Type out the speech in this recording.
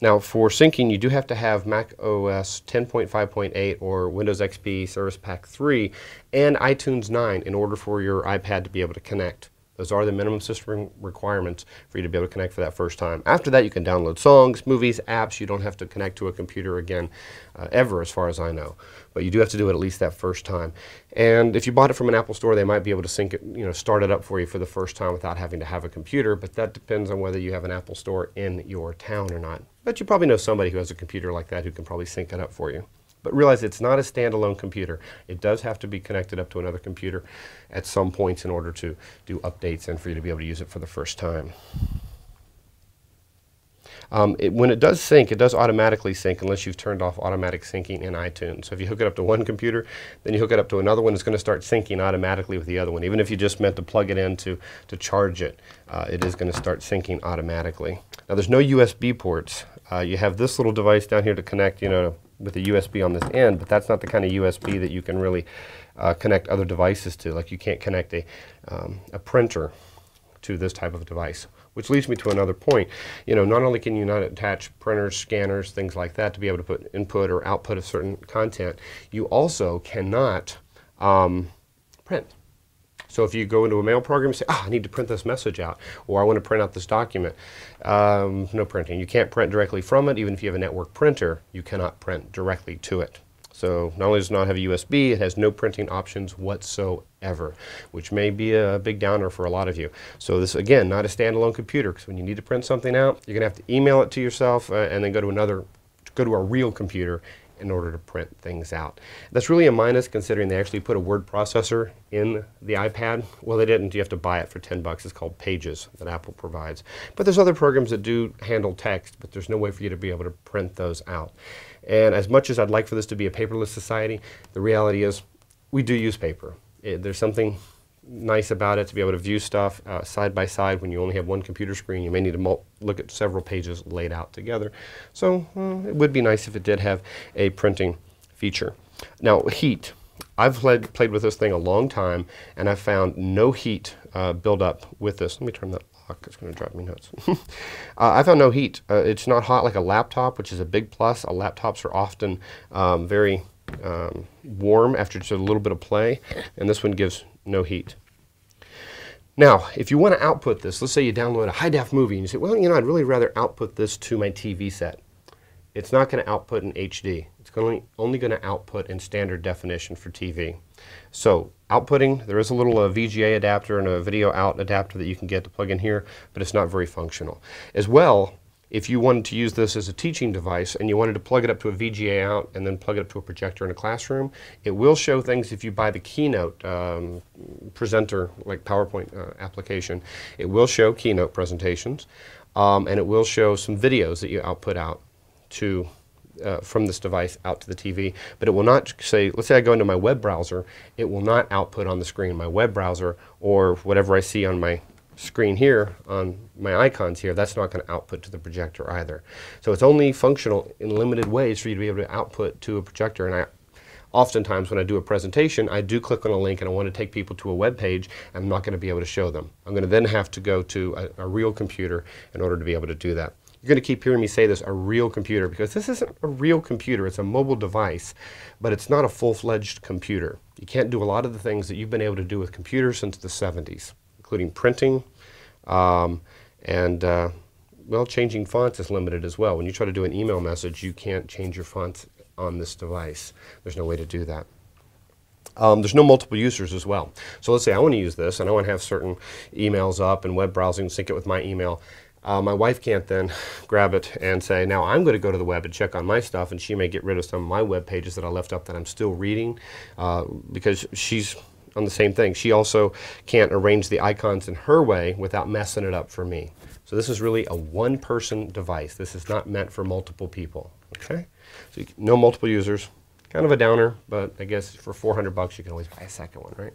Now for syncing, you do have to have Mac OS 10.5.8 or Windows XP Service Pack 3 and iTunes 9 in order for your iPad to be able to connect. Those are the minimum system requirements for you to be able to connect for that first time. After that, you can download songs, movies, apps. You don't have to connect to a computer again ever, as far as I know. But you do have to do it at least that first time. And if you bought it from an Apple store, they might be able to sync it, start it up for you for the first time without having to have a computer. But that depends on whether you have an Apple store in your town or not. But you probably know somebody who has a computer like that who can probably sync it up for you. But realize it's not a standalone computer. It does have to be connected up to another computer at some points in order to do updates and for you to be able to use it for the first time. When it does sync, it does automatically sync unless you've turned off automatic syncing in iTunes. So if you hook it up to one computer, then you hook it up to another one, it's going to start syncing automatically with the other one. Even if you just meant to plug it in to charge it, it is going to start syncing automatically. Now there's no USB ports. You have this little device down here to connect, with a USB on this end, but that's not the kind of USB that you can really connect other devices to. Like you can't connect a printer to this type of device. Which leads me to another point. Not only can you not attach printers, scanners, things like that to be able to put input or output of certain content, you also cannot print. So if you go into a mail program and say, I need to print this message out, or I want to print out this document, no printing. You can't print directly from it. Even if you have a network printer, you cannot print directly to it. So not only does it not have a USB, it has no printing options whatsoever, which may be a big downer for a lot of you. So this, again, not a standalone computer, because when you need to print something out, you're going to have to email it to yourself and then go to a real computer in order to print things out. That's really a minus considering they actually put a word processor in the iPad. Well, they didn't. You have to buy it for $10. It's called Pages that Apple provides. But there's other programs that do handle text, but there's no way for you to be able to print those out. And as much as I'd like for this to be a paperless society, the reality is we do use paper. There's something nice about it to be able to view stuff side by side. When you only have one computer screen, you may need to look at several pages laid out together. So it would be nice if it did have a printing feature. Now, heat. I've played with this thing a long time, and I've found no heat build up with this. Let me turn that lock. It's going to drive me nuts. I found no heat. It's not hot like a laptop, which is a big plus. Laptops are often very warm after just a little bit of play, and this one gives no heat. Now, if you want to output this, let's say you download a high-def movie and you say, well, I'd really rather output this to my TV set. It's not going to output in HD. It's only going to output in standard definition for TV. So, outputting, there is a little VGA adapter and a video out adapter that you can get to plug in here, but it's not very functional. As well, if you wanted to use this as a teaching device and you wanted to plug it up to a VGA out and then plug it up to a projector in a classroom, it will show things if you buy the Keynote presenter, like PowerPoint application. It will show Keynote presentations, and it will show some videos that you output out to from this device out to the TV, but it will not say, let's say I go into my web browser, it will not output on the screen. My web browser or whatever I see on my screen here, on my icons here, that's not going to output to the projector either. So it's only functional in limited ways for you to be able to output to a projector. And oftentimes when I do a presentation, I do click on a link and I want to take people to a web page, and I'm not going to be able to show them. I'm going to then have to go to a real computer in order to be able to do that. You're going to keep hearing me say this, a real computer, because this isn't a real computer. It's a mobile device, but it's not a full-fledged computer. You can't do a lot of the things that you've been able to do with computers since the 70s, including printing, well, changing fonts is limited as well. When you try to do an email message, you can't change your fonts on this device. There's no way to do that. There's no multiple users as well. So let's say I want to use this and I want to have certain emails up and web browsing, sync it with my email. My wife can't then grab it and say, now I'm going to go to the web and check on my stuff, and she may get rid of some of my web pages that I left up that I'm still reading because she's on the same thing. She also can't arrange the icons in her way without messing it up for me. So this is really a one-person device. This is not meant for multiple people. Okay? So no multiple users. Kind of a downer, but I guess for $400 you can always buy a second one, right?